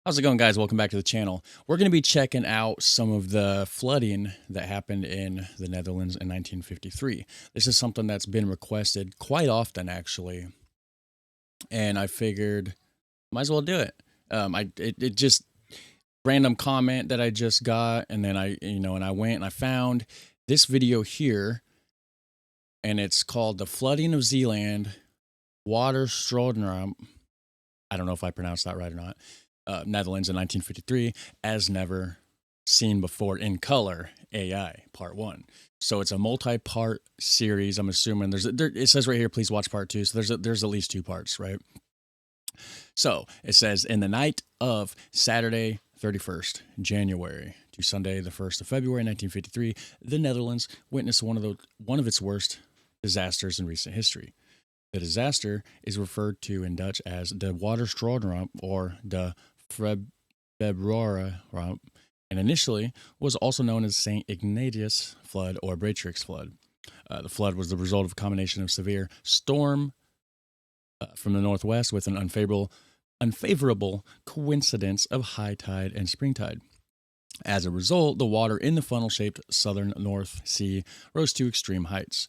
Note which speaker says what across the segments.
Speaker 1: How's it going, guys? Welcome back to the channel. We're going to be checking out some of the flooding that happened in the Netherlands in 1953. This is something that's been requested quite often, actually, and I figured might as well do it. It just random comment that I just got, and then I went and I found this video here, and it's called "The Flooding of Zeeland, Watersnoodramp." I don't know if I pronounced that right or not. Netherlands in 1953, as never seen before in color, AI part 1. So it's a multi-part series. I'm assuming it says right here, please watch part 2. So there's at least 2 parts, right? So it says, in the night of Saturday 31st January to Sunday the 1st of February 1953, the Netherlands witnessed one of its worst disasters in recent history. The disaster is referred to in Dutch as the Watersnoodramp or the Februaryramp, and initially was also known as St. Ignatius Flood or Beatrix Flood. The flood was the result of a combination of severe storm from the northwest with an unfavorable coincidence of high tide and spring tide. As a result, the water in the funnel-shaped southern North Sea rose to extreme heights.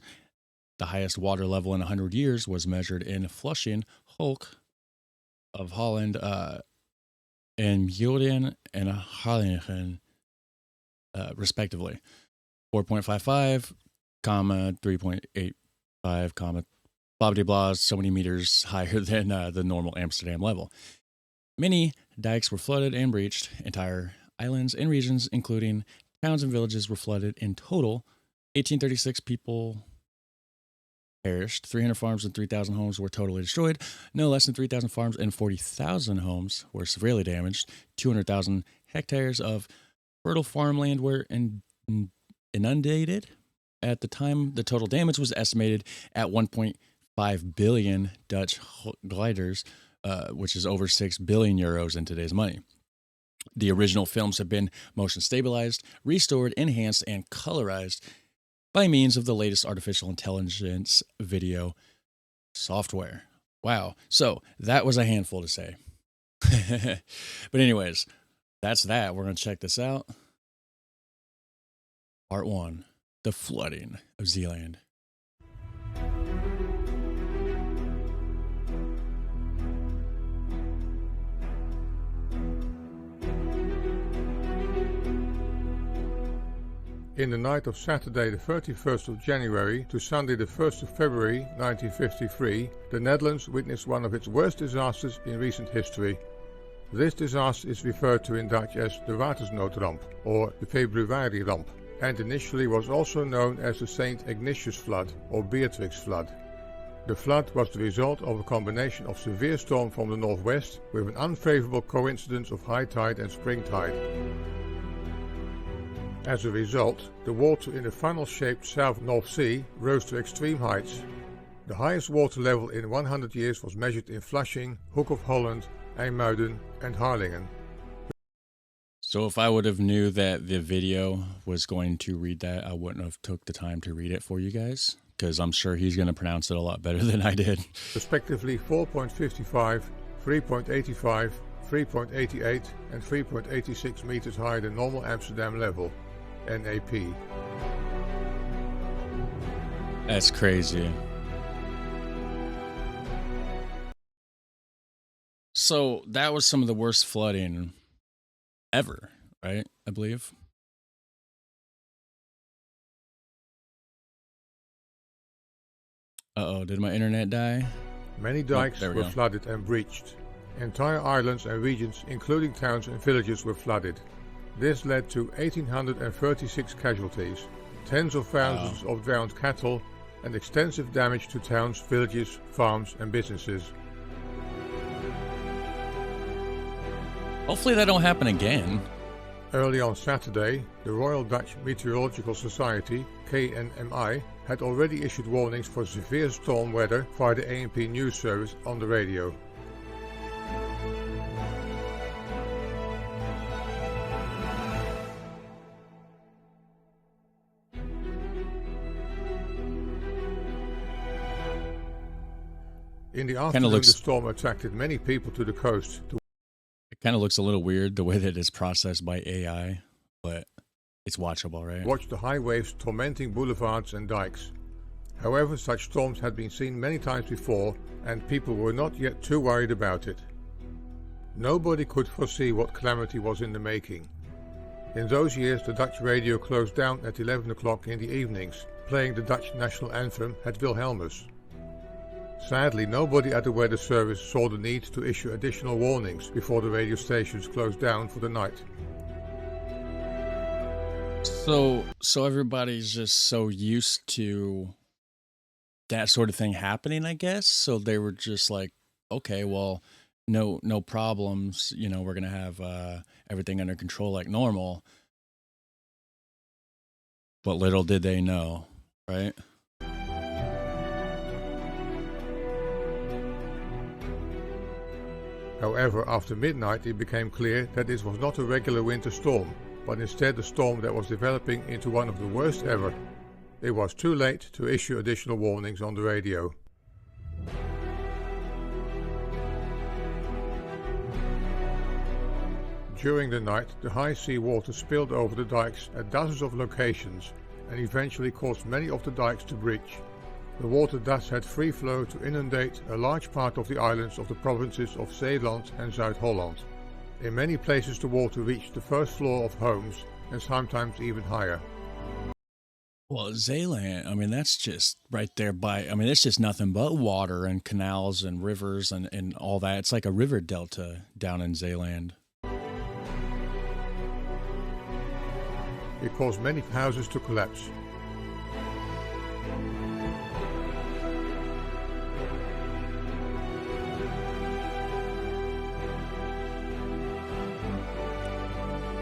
Speaker 1: The highest water level in 100 years was measured in Flushing, Hulk of Holland, and Mjolden and Harlingen, respectively. 4.55, 3.85, blah, blah, blah, so many meters higher than the normal Amsterdam level. Many dikes were flooded and breached. Entire islands and regions, including towns and villages, were flooded. In total, 1836 people perished. 300 farms and 3,000 homes were totally destroyed. No less than 3,000 farms and 40,000 homes were severely damaged. 200,000 hectares of fertile farmland were inundated. At the time, the total damage was estimated at 1.5 billion Dutch gliders, which is over 6 billion euros in today's money. The original films have been motion stabilized, restored, enhanced, and colorized by means of the latest artificial intelligence video software. Wow. So that was a handful to say. But anyways, that's that. We're going to check this out. Part 1, the flooding of Zeeland.
Speaker 2: In the night of Saturday the 31st of January to Sunday the 1st of February 1953, the Netherlands witnessed one of its worst disasters in recent history. This disaster is referred to in Dutch as the Watersnoodramp or the Februaryramp, and initially was also known as the St. Ignatius Flood or Beatrix Flood. The flood was the result of a combination of severe storm from the northwest with an unfavorable coincidence of high tide and spring tide. As a result, the water in the funnel-shaped South North Sea rose to extreme heights. The highest water level in 100 years was measured in Flushing, Hoek of Holland, IJmuiden and Harlingen.
Speaker 1: So if I would have knew that the video was going to read that, I wouldn't have took the time to read it for you guys, because I'm sure he's going to pronounce it a lot better than I did.
Speaker 2: Respectively 4.55, 3.85, 3.88 and 3.86 meters higher than normal Amsterdam level. NAP.
Speaker 1: That's crazy. So that was some of the worst flooding ever, right? I believe. Uh-oh, did my internet die?
Speaker 2: Many dikes were flooded and breached. Entire islands and regions, including towns and villages, were flooded. This led to 1,836 casualties, tens of thousands of drowned cattle, and extensive damage to towns, villages, farms and businesses.
Speaker 1: Hopefully that don't happen again.
Speaker 2: Early on Saturday, the Royal Dutch Meteorological Society, KNMI, had already issued warnings for severe storm weather via the ANP news service on the radio. In the afternoon, the storm attracted many people to the coast.
Speaker 1: Kind of looks a little weird the way that it's processed by AI, but it's watchable, right?
Speaker 2: Watched the high waves tormenting boulevards and dikes. However, such storms had been seen many times before, and people were not yet too worried about it. Nobody could foresee what calamity was in the making. In those years, the Dutch radio closed down at 11 o'clock in the evenings, playing the Dutch national anthem Het Wilhelmus. Sadly, nobody at the weather service saw the need to issue additional warnings before the radio stations closed down for the night.
Speaker 1: So everybody's just so used to that sort of thing happening, I guess. So they were just like, okay, well, no problems. You know, we're gonna have everything under control like normal. But little did they know, right?
Speaker 2: However, after midnight it became clear that this was not a regular winter storm, but instead a storm that was developing into one of the worst ever. It was too late to issue additional warnings on the radio. During the night, the high sea water spilled over the dikes at dozens of locations and eventually caused many of the dikes to breach. The water thus had free flow to inundate a large part of the islands of the provinces of Zeeland and Zuid-Holland. In many places the water reached the first floor of homes and sometimes even higher.
Speaker 1: Well, Zeeland, I mean, that's just right there by, I mean, it's just nothing but water and canals and rivers and all that. It's like a river delta down in Zeeland.
Speaker 2: It caused many houses to collapse.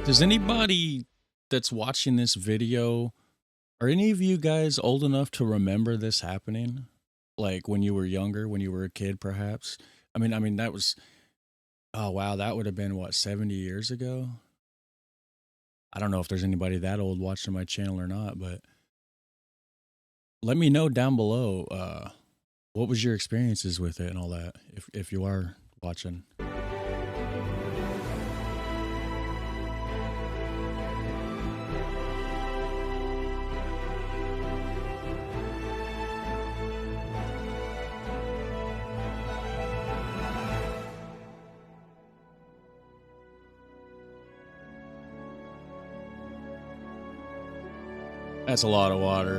Speaker 1: Does anybody that's watching this video, are any of you guys old enough to remember this happening? Like when you were younger, when you were a kid, perhaps? I mean, that was, oh wow, that would have been what, 70 years ago? I don't know if there's anybody that old watching my channel or not, but let me know down below, what was your experiences with it and all that, if you are watching. That's a lot of water.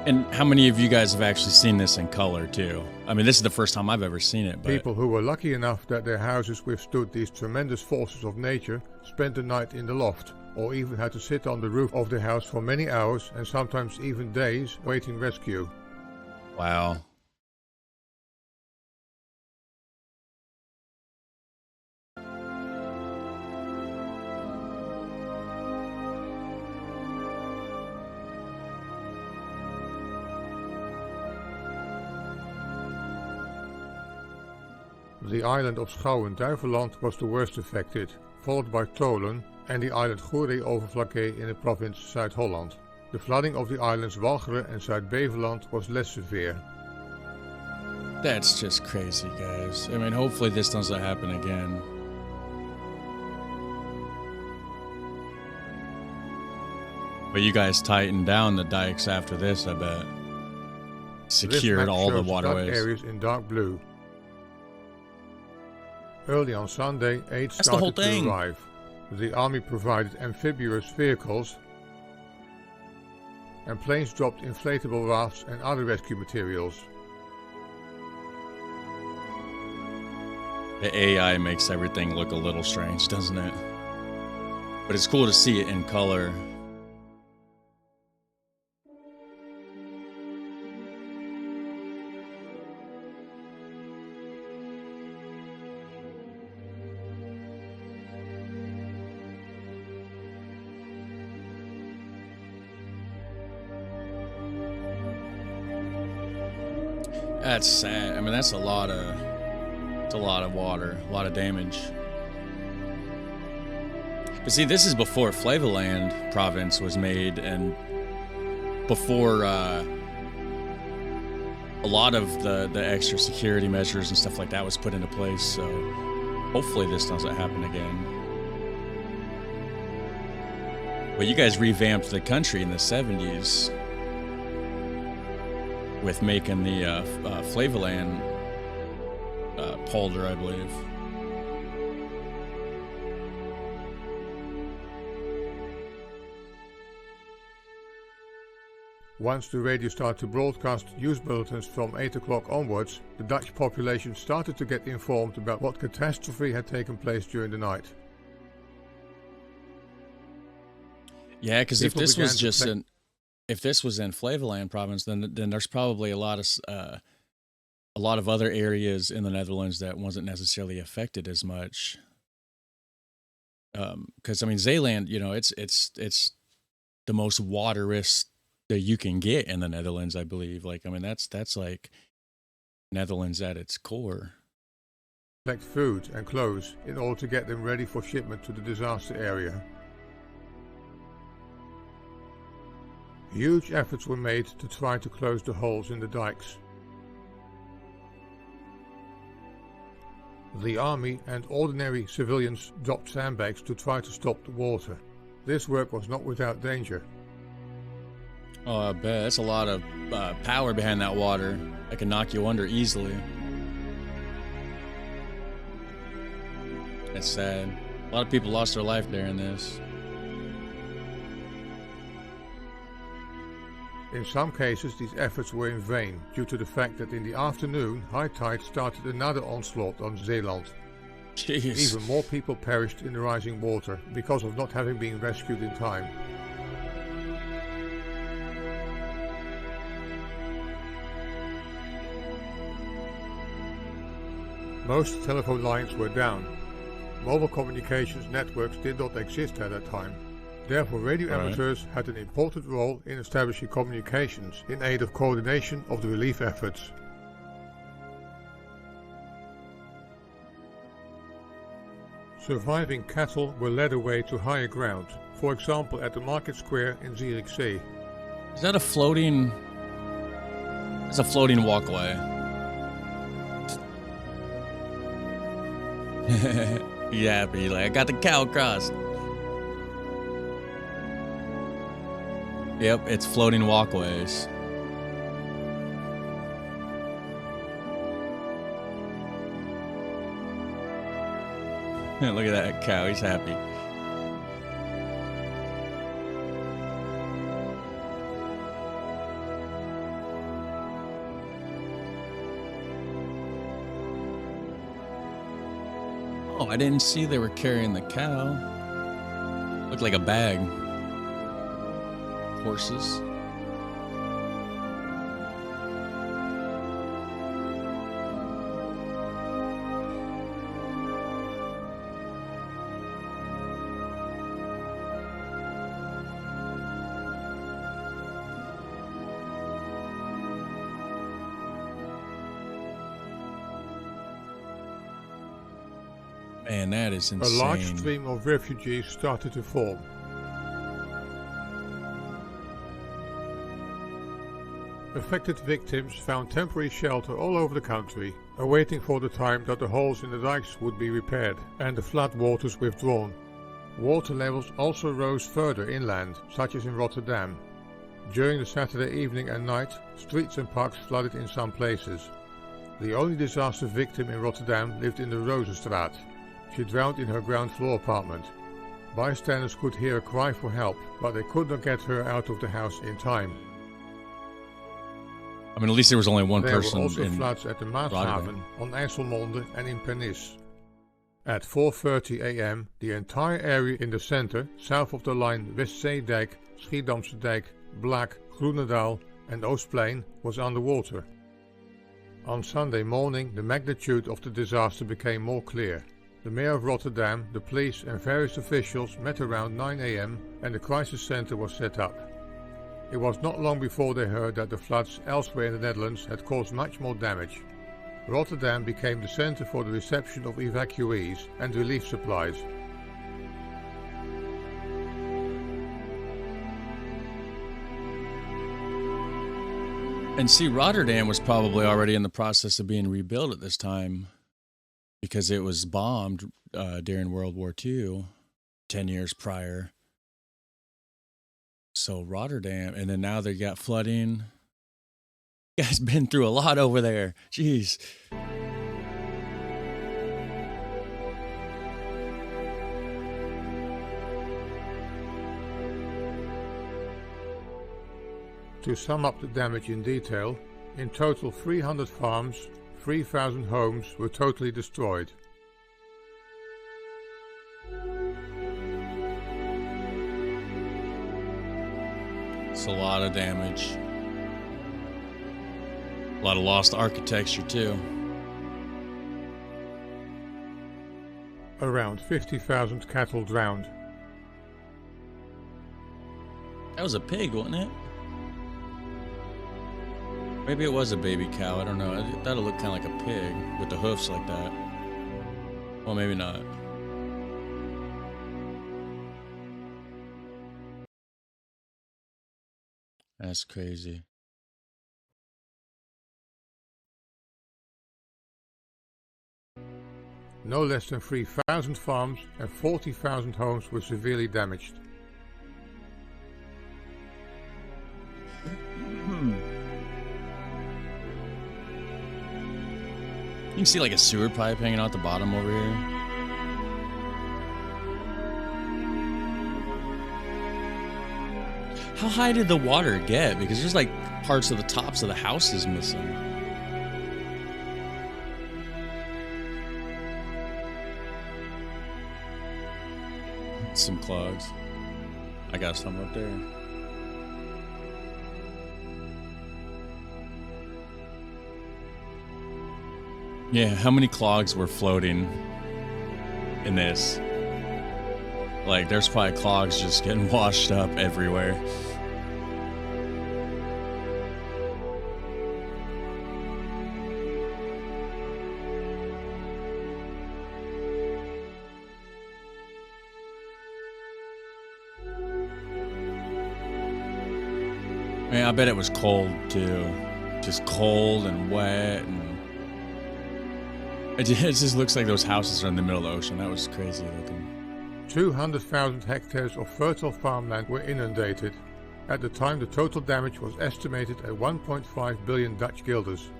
Speaker 1: And how many of you guys have actually seen this in color too? I mean, this is the first time I've ever seen it. But
Speaker 2: People who were lucky enough that their houses withstood these tremendous forces of nature spent the night in the loft, or even had to sit on the roof of the house for many hours and sometimes even days waiting rescue.
Speaker 1: wow.
Speaker 2: The island of Schouwen-Duiveland was the worst affected, followed by Tolen and the island Goeree-Overflakkee in the province Zuid-Holland. The flooding of the islands Walcheren and Zuid-Beveland was less severe.
Speaker 1: That's just crazy, guys. I mean, hopefully this doesn't happen again. But you guys tightened down the dikes after this, I bet. Secured all the waterways.
Speaker 2: Areas in dark blue. Early on Sunday, aid
Speaker 1: That's the whole
Speaker 2: started to
Speaker 1: thing.
Speaker 2: arrive. The army provided amphibious vehicles, and planes dropped inflatable rafts and other rescue materials.
Speaker 1: The AI makes everything look a little strange, doesn't it? But it's cool to see it in color. That's sad. I mean, that's a lot of water, a lot of damage. But see, this is before Flevoland province was made, and before a lot of the extra security measures and stuff like that was put into place. So hopefully this doesn't happen again. But you guys revamped the country in the 70s with making the Flevoland polder, I believe.
Speaker 2: Once the radio started to broadcast news bulletins from 8 o'clock onwards, the Dutch population started to get informed about what catastrophe had taken place during the night.
Speaker 1: Yeah, because if this was just in Flevoland province, then there's probably a lot of other areas in the Netherlands that wasn't necessarily affected as much. Because I mean, Zeeland, you know, it's the most waterous that you can get in the Netherlands, I believe. Like, I mean, that's like Netherlands at its core.
Speaker 2: Collect food and clothes in order to get them ready for shipment to the disaster area. Huge efforts were made to try to close the holes in the dikes. The army and ordinary civilians dropped sandbags to try to stop the water. This work was not without danger.
Speaker 1: Oh, I bet. That's a lot of power behind that water. That can knock you under easily. That's sad. A lot of people lost their life there in this.
Speaker 2: In some cases, these efforts were in vain, due to the fact that in the afternoon, high tide started another onslaught on Zeeland.
Speaker 1: Jeez.
Speaker 2: Even more people perished in the rising water because of not having been rescued in time. Most telephone lines were down. Mobile communications networks did not exist at that time. Therefore, radio amateurs had an important role in establishing communications in aid of coordination of the relief efforts. Surviving cattle were led away to higher ground, for example at the market square in Zierikzee.
Speaker 1: Is that a floating... It's a floating walkway. Yeah, be like, I got the cow crossed. Yep, it's floating walkways. Look at that cow, he's happy. Oh, I didn't see they were carrying the cow. Looked like a bag. Horses. Man, that is insane.
Speaker 2: A large stream of refugees started to form. Affected victims found temporary shelter all over the country, awaiting for the time that the holes in the dikes would be repaired and the flood waters withdrawn. Water levels also rose further inland, such as in Rotterdam. During the Saturday evening and night, streets and parks flooded in some places. The only disaster victim in Rotterdam lived in the Rozenstraat. She drowned in her ground floor apartment. Bystanders could hear a cry for help, but they could not get her out of the house in time.
Speaker 1: I mean, at least there was only one
Speaker 2: There
Speaker 1: person
Speaker 2: were also
Speaker 1: in
Speaker 2: floods at the
Speaker 1: Rotterdam.
Speaker 2: Maashaven, on IJsselmonde and in Pernis. At 4:30 a.m., the entire area in the center, south of the line Westzeedijk, Schiedamse Dijk, Blaak, Groenendaal and Oostplein, was underwater. On Sunday morning, the magnitude of the disaster became more clear. The mayor of Rotterdam, the police and various officials met around 9 a.m. and the crisis center was set up. It was not long before they heard that the floods elsewhere in the Netherlands had caused much more damage. Rotterdam became the center for the reception of evacuees and relief supplies.
Speaker 1: And see, Rotterdam was probably already in the process of being rebuilt at this time because it was bombed during World War II, 10 years prior. So Rotterdam, and then now they got flooding. You guys been through a lot over there. Jeez.
Speaker 2: To sum up the damage in detail, in total 300 farms, 3,000 homes were totally destroyed.
Speaker 1: It's a lot of damage. A lot of lost architecture, too.
Speaker 2: Around 50,000 cattle drowned.
Speaker 1: That was a pig, wasn't it? Maybe it was a baby cow. I don't know. That'll look kind of like a pig with the hoofs like that. Well, maybe not. That's crazy.
Speaker 2: No less than 3,000 farms and 40,000 homes were severely damaged.
Speaker 1: You can see like a sewer pipe hanging out the bottom over here. How high did the water get? Because there's like parts of the tops of the houses missing. Some clogs. I got some up there. Yeah, how many clogs were floating in this? Like, there's probably clogs just getting washed up everywhere. Man, I bet it was cold too. Just cold and wet, and it just looks like those houses are in the middle of the ocean. That was crazy looking.
Speaker 2: 200,000 hectares of fertile farmland were inundated. At the time, the total damage was estimated at 1.5 billion Dutch guilders.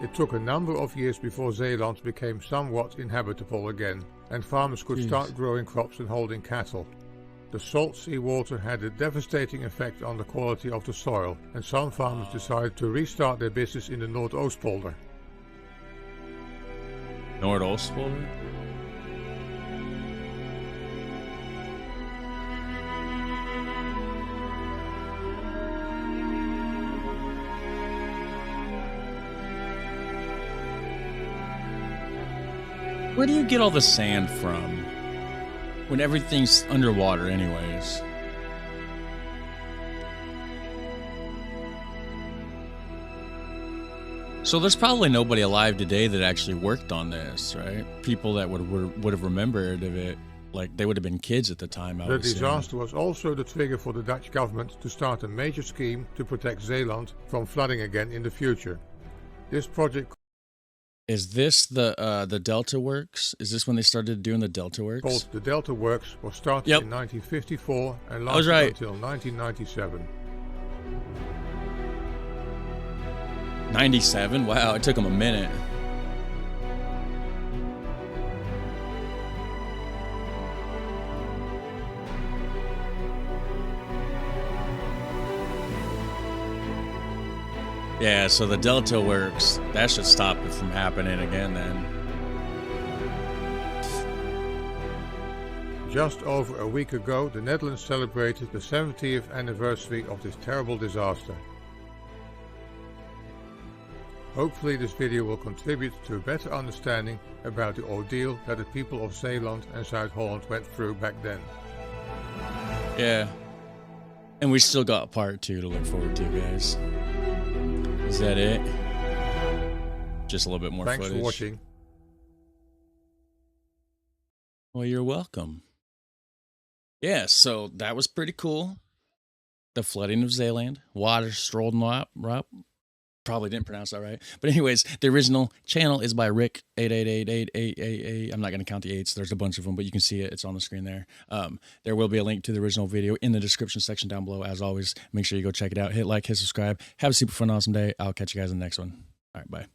Speaker 2: It took a number of years before Zeeland became somewhat inhabitable again, and farmers could start growing crops and holding cattle. The salt sea water had a devastating effect on the quality of the soil, and some farmers decided to restart their business in the Noordoostpolder.
Speaker 1: Noordoostpolder? Where do you get all the sand from? When everything's underwater anyways. So there's probably nobody alive today that actually worked on this, right? People that would have remembered of it, like they would have been kids at the time.
Speaker 2: The disaster was also the trigger for the Dutch government to start a major scheme to protect Zeeland from flooding again in the future. This project
Speaker 1: is this the Delta Works? Is this when they started doing the Delta Works?
Speaker 2: called the Delta Works was started in 1954 and lasted until 1997.
Speaker 1: 97? Wow, it took them a minute. Yeah, so the Delta Works, that should stop it from happening again then.
Speaker 2: Just over a week ago, the Netherlands celebrated the 70th anniversary of this terrible disaster. Hopefully this video will contribute to a better understanding about the ordeal that the people of Zeeland and South Holland went through back then.
Speaker 1: Yeah. And we still got part 2 to look forward to, guys. Is that it? Just a little bit more
Speaker 2: Thanks
Speaker 1: footage.
Speaker 2: for watching.
Speaker 1: Well, you're welcome. Yeah, so that was pretty cool. The Flooding of Zeeland, Watersnoodramp. Probably didn't pronounce that right. But anyways, the original channel is by Rick 88888888. I'm not going to count the eights. There's a bunch of them, but you can see it. It's on the screen there. There will be a link to the original video in the description section down below. As always, make sure you go check it out. Hit like, hit subscribe. Have a super fun, awesome day. I'll catch you guys in the next one. All right, bye.